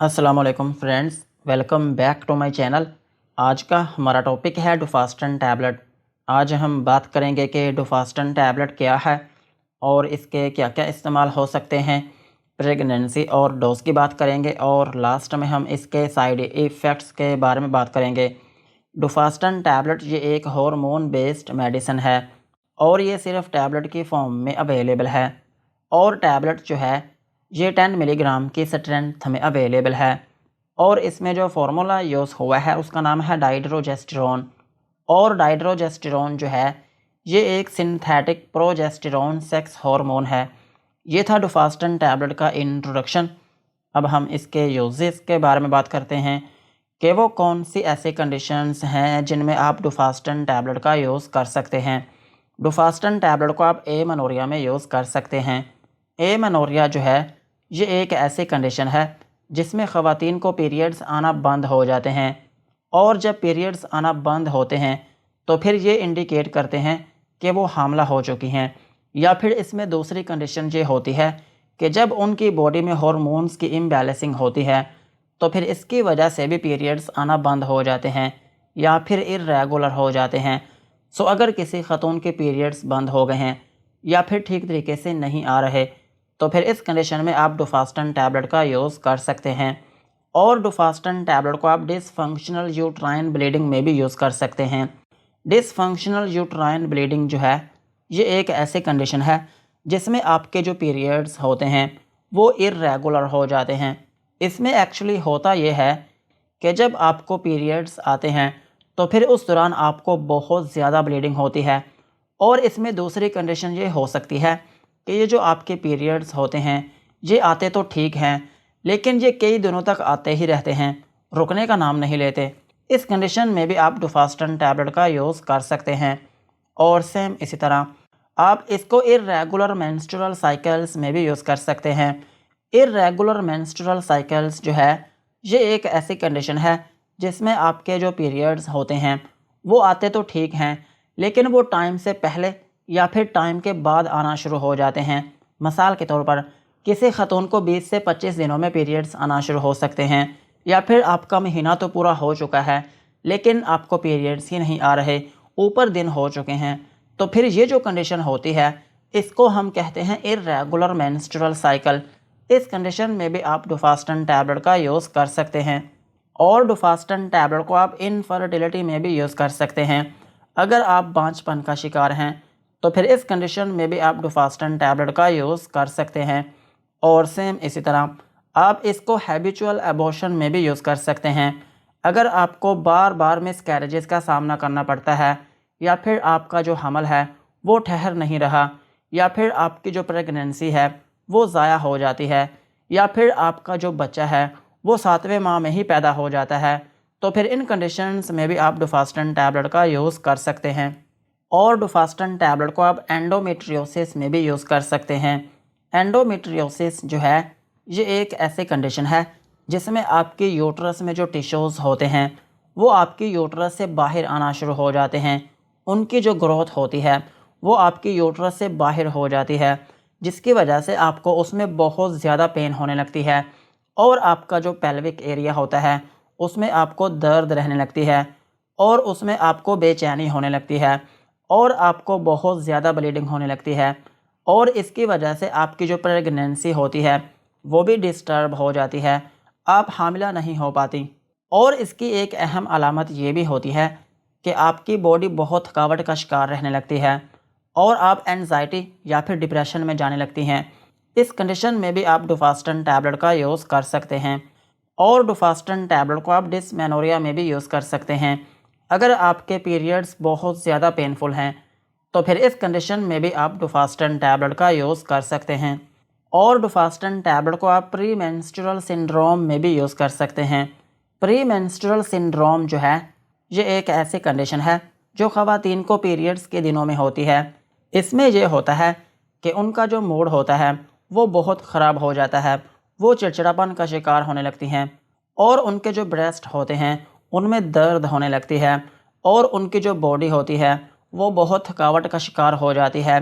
अस्सलाम वालेकुम friends, welcome back to my channel. आज का हमारा टॉपिक है डुफास्टन टैबलेट। आज हम बात करेंगे कि डुफास्टन टैबलेट क्या है और इसके क्या क्या इस्तेमाल हो सकते हैं। प्रेगनेंसी और डोज की बात करेंगे और लास्ट में हम इसके साइड इफ़ेक्ट्स के बारे में बात करेंगे। डुफास्टन टैबलेट ये एक हार्मोन बेस्ड मेडिसिन है और ये सिर्फ टैबलेट की फॉर्म में अवेलेबल है और टैबलेट जो है ये 10 मिलीग्राम की स्ट्रेंथ में अवेलेबल है और इसमें जो फार्मूला यूज़ हुआ है उसका नाम है डाइड्रोजेस्टेरोन। और डाइड्रोजेस्टेरोन जो है ये एक सिंथेटिक प्रोजेस्टेरोन सेक्स हार्मोन है। ये था डुफास्टन टैबलेट का इंट्रोडक्शन। अब हम इसके यूजेस के बारे में बात करते हैं कि वो कौन सी ऐसी कंडीशंस हैं जिनमें आप डुफास्टन टैबलेट का यूज़ कर सकते हैं। डुफास्टन टैबलेट को आप एमेनोरिया में यूज़ कर सकते हैं। एमेनोरिया जो है ये एक ऐसी कंडीशन है जिसमें ख़वातीन को पीरियड्स आना बंद हो जाते हैं और जब पीरियड्स आना बंद होते हैं तो फिर ये इंडिकेट करते हैं कि वो हामला हो चुकी हैं। या फिर इसमें दूसरी कंडीशन ये होती है कि जब उनकी बॉडी में हार्मोन्स की इम्बैलेंसिंग होती है तो फिर इसकी वजह से भी पीरियड्स आना बंद हो जाते हैं या फिर इर्रेगुलर हो जाते हैं। सो अगर किसी ख़तून के पीरियड्स बंद हो गए हैं या फिर ठीक तरीके से नहीं आ रहे तो फिर इस कंडीशन में आप डुफास्टन टैबलेट का यूज़ कर सकते हैं। और डुफास्टन टैबलेट को आप डिसफंक्शनल यूट्राइन ब्लीडिंग में भी यूज़ कर सकते हैं। डिसफंक्शनल यूट्राइन ब्लीडिंग जो है ये एक ऐसी कंडीशन है जिसमें आपके जो पीरियड्स होते हैं वो इर्रेगुलर हो जाते हैं। इसमें एक्चुअली होता ये है कि जब आपको पीरियड्स आते हैं तो फिर उस दौरान आपको बहुत ज़्यादा ब्लीडिंग होती है। और इसमें दूसरी कंडीशन ये हो सकती है कि ये जो आपके पीरियड्स होते हैं ये आते तो ठीक हैं लेकिन ये कई दिनों तक आते ही रहते हैं, रुकने का नाम नहीं लेते। इस कंडीशन में भी आप डुफास्टन टैबलेट का यूज़ कर सकते हैं। और सेम इसी तरह आप इसको इर्रेगुलर मेंस्ट्रुअल साइकिल्स में भी यूज़ कर सकते हैं। इर्रेगुलर मेंस्ट्रुअल साइकिल्स जो है ये एक ऐसी कंडीशन है जिसमें आपके जो पीरियड्स होते हैं वो आते तो ठीक हैं लेकिन वो टाइम से पहले या फिर टाइम के बाद आना शुरू हो जाते हैं। मिसाल के तौर पर किसी ख़तून को 20 से 25 दिनों में पीरियड्स आना शुरू हो सकते हैं या फिर आपका महीना तो पूरा हो चुका है लेकिन आपको पीरियड्स ही नहीं आ रहे, ऊपर दिन हो चुके हैं। तो फिर ये जो कंडीशन होती है इसको हम कहते हैं इर्रेगुलर मेंस्ट्रुअल साइकिल। इस कंडीशन में भी आप डुफास्टन टैबलेट का यूज़ कर सकते हैं। और डुफास्टन टैबलेट को आप इनफर्टिलिटी में भी यूज़ कर सकते हैं। अगर आप बांझपन का शिकार हैं तो फिर इस कंडीशन में भी आप डुफास्टन टैबलेट का यूज़ कर सकते हैं। और सेम इसी तरह आप इसको हैबिचुअल एबॉर्शन में भी यूज़ कर सकते हैं। अगर आपको बार बार मिसकैरेजेस का सामना करना पड़ता है या फिर आपका जो हमल है वो ठहर नहीं रहा या फिर आपकी जो प्रेगनेंसी है वो ज़ाया हो जाती है या फिर आपका जो बच्चा है वो 7वें माह में ही पैदा हो जाता है तो फिर इन कंडीशंस में भी आप डुफास्टन टैबलेट का यूज़ कर सकते हैं। और डुफास्टन टैबलेट को आप एंडोमेट्रियोसिस में भी यूज़ कर सकते हैं। एंडोमेट्रियोसिस जो है ये एक ऐसी कंडीशन है जिसमें आपके यूट्रस में जो टिश्यूज़ होते हैं वो आपकी यूट्रस से बाहर आना शुरू हो जाते हैं। उनकी जो ग्रोथ होती है वो आपकी यूट्रस से बाहर हो जाती है जिसकी वजह से आपको उसमें बहुत ज़्यादा पेन होने लगती है और आपका जो पेल्विक एरिया होता है उसमें आपको दर्द रहने लगती है और उसमें आपको बेचैनी होने लगती है और आपको बहुत ज़्यादा ब्लीडिंग होने लगती है और इसकी वजह से आपकी जो प्रेगनेंसी होती है वो भी डिस्टर्ब हो जाती है, आप हामिला नहीं हो पाती। और इसकी एक अहम अलामत ये भी होती है कि आपकी बॉडी बहुत थकावट का शिकार रहने लगती है और आप एंजाइटी या फिर डिप्रेशन में जाने लगती हैं। इस कंडीशन में भी आप डुफास्टन टैबलेट का यूज़ कर सकते हैं। और डुफास्टन टैबलेट को आप डिस्मेनोरिया में भी यूज़ कर सकते हैं। अगर आपके पीरियड्स बहुत ज़्यादा पेनफुल हैं तो फिर इस कंडीशन में भी आप डुफास्टन टैबलेट का यूज़ कर सकते हैं। और डुफास्टन टैबलेट को आप प्री मेंस्ट्रुअल सिंड्रोम में भी यूज़ कर सकते हैं। प्री मेंस्ट्रुअल सिंड्रोम जो है ये एक ऐसी कंडीशन है जो ख़वातीन को पीरियड्स के दिनों में होती है। इसमें यह होता है कि उनका जो मूड होता है वो बहुत ख़राब हो जाता है, वो चिड़चिड़ापन का शिकार होने लगती हैं और उनके जो ब्रेस्ट होते हैं उनमें दर्द होने लगती है और उनकी जो बॉडी होती है वो बहुत थकावट का शिकार हो जाती है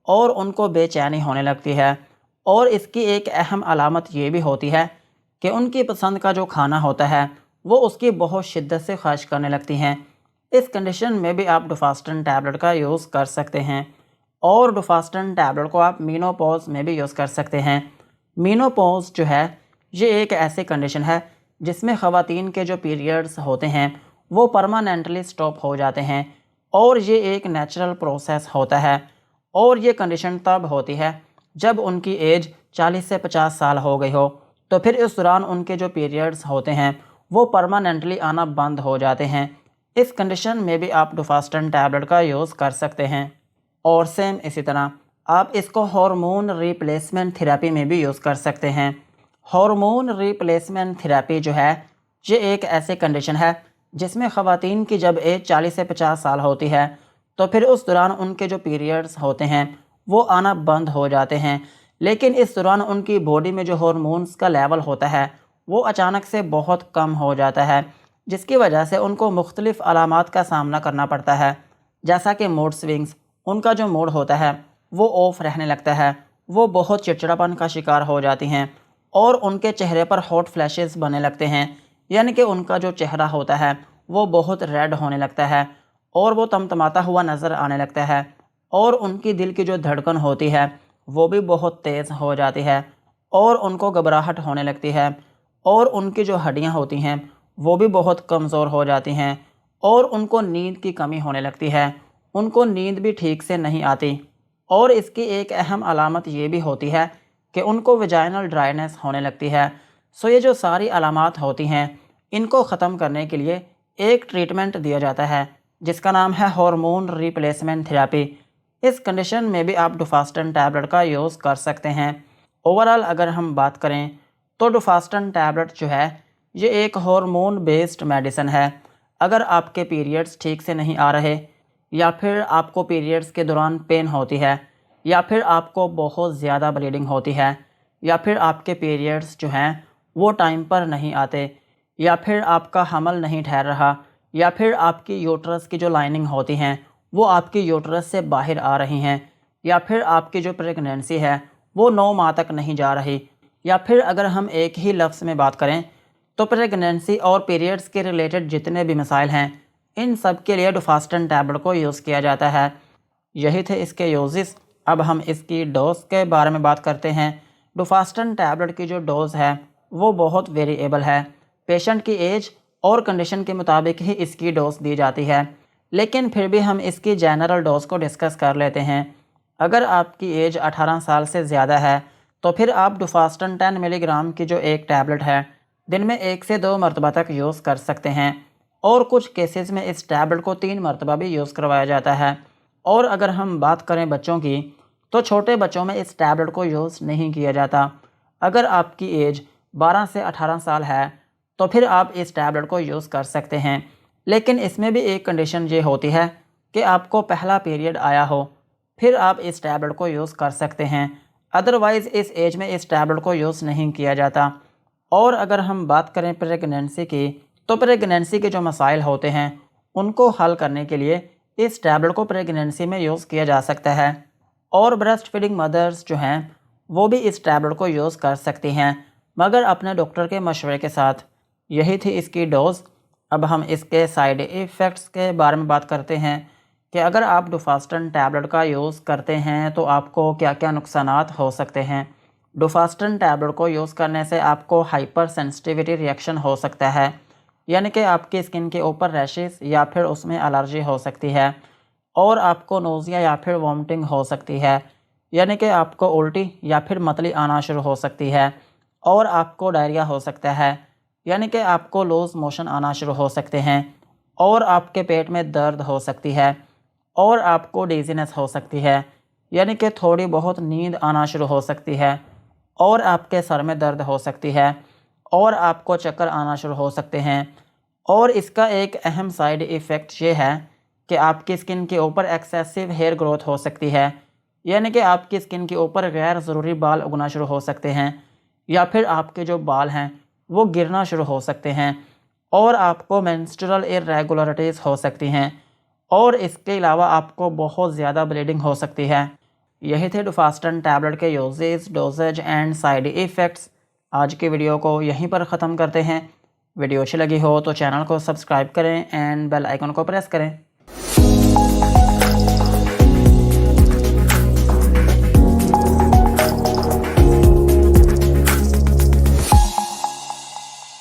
और उनको बेचैनी होने लगती है। और इसकी एक अहम अलामत ये भी होती है کہ ان کی پسند کا جو کھانا ہوتا ہے وہ اس کی بہت شدت سے خواہش کرنے لگتی ہیں۔ اس کنڈیشن میں بھی آپ ڈوفاسٹن ٹیبلٹ کا یوز کر سکتے ہیں، اور ڈوفاسٹن ٹیبلٹ کو آپ مینوپوز میں بھی یوز کر سکتے ہیں۔ مینوپوز جو ہے یہ ایک ایسی کنڈیشن ہے جس میں خواتین کے جو پیریڈز ہوتے ہیں وہ پرماننٹلی سٹاپ ہو جاتے ہیں، اور یہ ایک نیچرل پروسیس ہوتا ہے، اور یہ کنڈیشن تب ہوتی ہے جب ان کی ایج 40 سے 50 سال ہو گئی ہو، تو پھر اس دوران ان کے جو پیریڈز ہوتے ہیں وہ پرماننٹلی آنا بند ہو جاتے ہیں۔ اس کنڈیشن میں بھی آپ ڈوفاسٹن ٹیبلٹ کا یوز کر سکتے ہیں، اور سیم اسی طرح آپ اس کو ہارمون ریپلیسمنٹ تھراپی میں بھی یوز کر سکتے ہیں۔ ہارمون ریپلیسمنٹ تھراپی جو ہے یہ ایک ایسی کنڈیشن ہے جس میں خواتین کی جب ایج 40 سے 50 سال ہوتی ہے تو پھر اس دوران ان کے جو پیریڈز ہوتے ہیں وہ آنا بند ہو جاتے ہیں، لیکن اس دوران ان کی باڈی میں جو ہارمونز کا لیول ہوتا ہے وہ اچانک سے بہت کم ہو جاتا ہے، جس کی وجہ سے ان کو مختلف علامات کا سامنا کرنا پڑتا ہے، جیسا کہ موڈ سوئنگز۔ ان کا جو موڈ ہوتا ہے وہ آف رہنے لگتا ہے، وہ بہت چڑچڑاپن کا شکار ہو جاتی ہیں، اور ان کے چہرے پر ہاٹ فلیشز بننے لگتے ہیں، یعنی کہ ان کا جو چہرہ ہوتا ہے وہ بہت ریڈ ہونے لگتا ہے، اور وہ تمتماتا ہوا نظر آنے لگتا ہے، اور ان کی دل کی جو دھڑکن ہوتی ہے وہ بھی بہت تیز ہو جاتی ہے، اور ان کو گھبراہٹ ہونے لگتی ہے، اور ان کی جو ہڈیاں ہوتی ہیں وہ بھی بہت کمزور ہو جاتی ہیں، اور ان کو نیند کی کمی ہونے لگتی ہے، ان کو نیند بھی ٹھیک سے نہیں آتی۔ اور اس کی ایک اہم علامت یہ بھی ہوتی ہے کہ ان کو ویجائنل ڈرائنس ہونے لگتی ہے۔ یہ جو ساری علامات ہوتی ہیں ان کو ختم کرنے کے لیے ایک ٹریٹمنٹ دیا جاتا ہے جس کا نام ہے ہارمون ریپلیسمنٹ تھراپی۔ اس کنڈیشن میں بھی آپ ڈوفاسٹن ٹیبلٹ کا یوز کر سکتے ہیں۔ اوورال اگر ہم بات کریں تو ڈوفاسٹن ٹیبلٹ جو ہے یہ ایک ہارمون بیسڈ میڈیسن ہے۔ اگر آپ کے پیریڈز ٹھیک سے نہیں آ رہے، یا پھر آپ کو پیریڈز کے دوران پین ہوتی ہے، یا پھر آپ کو بہت زیادہ بلیڈنگ ہوتی ہے، یا پھر آپ کے پیریڈز جو ہیں وہ ٹائم پر نہیں آتے، یا پھر آپ کا حمل نہیں ٹھہر رہا، یا پھر آپ کی یوٹرس کی جو لائننگ ہوتی ہیں وہ آپ کی یوٹرس سے باہر آ رہی ہیں، یا پھر آپ کی جو پریگنینسی ہے وہ 9 ماہ تک نہیں جا رہی، یا پھر اگر ہم ایک ہی لفظ میں بات کریں تو پریگنینسی اور پیریڈز کے ریلیٹڈ جتنے بھی مسائل ہیں ان سب کے لیے ڈوفاسٹن ٹیبلٹ کو یوز کیا جاتا ہے۔ یہی تھے اس کے یوزز۔ اب ہم اس کی ڈوز کے بارے میں بات کرتے ہیں۔ ڈوفاسٹن ٹیبلٹ کی جو ڈوز ہے وہ بہت ویریبل ہے، پیشنٹ کی ایج اور کنڈیشن کے مطابق ہی اس کی ڈوز دی جاتی ہے، لیکن پھر بھی ہم اس کی جنرل ڈوز کو ڈسکس کر لیتے ہیں۔ اگر آپ کی ایج 18 سال سے زیادہ ہے تو پھر آپ ڈوفاسٹن 10 ملی گرام کی جو ایک ٹیبلٹ ہے دن میں 1 سے 2 مرتبہ تک یوز کر سکتے ہیں، اور کچھ کیسز میں اس ٹیبلٹ کو 3 مرتبہ بھی یوز کروایا جاتا ہے۔ اور اگر ہم بات کریں بچوں کی تو چھوٹے بچوں میں اس ٹیبلٹ کو یوز نہیں کیا جاتا۔ اگر آپ کی ایج 12 سے 18 سال ہے تو پھر آپ اس ٹیبلٹ کو یوز کر سکتے ہیں، لیکن اس میں بھی ایک کنڈیشن یہ ہوتی ہے کہ آپ کو پہلا پیریڈ آیا ہو، پھر آپ اس ٹیبلٹ کو یوز کر سکتے ہیں، ادروائز اس ایج میں اس ٹیبلٹ کو یوز نہیں کیا جاتا۔ اور اگر ہم بات کریں پریگنینسی کی تو پریگنینسی کے جو مسائل ہوتے ہیں ان کو حل کرنے کے لیے اس ٹیبلٹ کو پریگنینسی میں یوز کیا جا سکتا ہے، اور بریسٹ فیڈنگ مدرز جو ہیں وہ بھی اس ٹیبلٹ کو یوز کر سکتی ہیں، مگر اپنے ڈاکٹر کے مشورے کے ساتھ۔ یہی تھی اس کی ڈوز۔ اب ہم اس کے سائیڈ ایفیکٹس کے بارے میں بات کرتے ہیں کہ اگر آپ ڈوفاسٹن ٹیبلٹ کا یوز کرتے ہیں تو آپ کو کیا کیا نقصانات ہو سکتے ہیں۔ ڈوفاسٹن ٹیبلٹ کو یوز کرنے سے آپ کو ہائپر سینسٹیویٹی ریئیکشن ہو سکتا ہے، یعنی کہ آپ کی اسکن کے اوپر ریشز یا پھر اس میں الرجی ہو سکتی ہے، اور آپ کو نوزیا یا پھر وامٹنگ ہو سکتی ہے، یعنی کہ آپ کو الٹی یا پھر متلی آنا شروع ہو سکتی ہے، اور آپ کو ڈائریا ہو سکتا ہے، یعنی کہ آپ کو لوز موشن آنا شروع ہو سکتے ہیں، اور آپ کے پیٹ میں درد ہو سکتی ہے، اور آپ کو ڈیزینس ہو سکتی ہے، یعنی کہ تھوڑی بہت نیند آنا شروع ہو سکتی ہے، اور آپ کے سر میں درد ہو سکتی ہے، اور آپ کو چکر آنا شروع ہو سکتے ہیں۔ اور اس کا ایک اہم سائیڈ ایفیکٹ یہ ہے کہ آپ کی اسکن کے اوپر ایکسیسو ہیئر گروتھ ہو سکتی ہے، یعنی کہ آپ کی اسکن کے اوپر غیر ضروری بال اگنا شروع ہو سکتے ہیں، یا پھر آپ کے جو بال ہیں وہ گرنا شروع ہو سکتے ہیں، اور آپ کو مینسٹرل ارریگولرٹیز ہو سکتی ہیں، اور اس کے علاوہ آپ کو بہت زیادہ بلیڈنگ ہو سکتی ہے۔ یہی تھے ڈوفاسٹن ٹیبلٹ کے uses, dosage and side effects. آج کی ویڈیو کو یہیں پر ختم کرتے ہیں۔ ویڈیو اچھی لگی ہو تو چینل کو سبسکرائب کریں اینڈ بیل آئیکن کو پریس کریں۔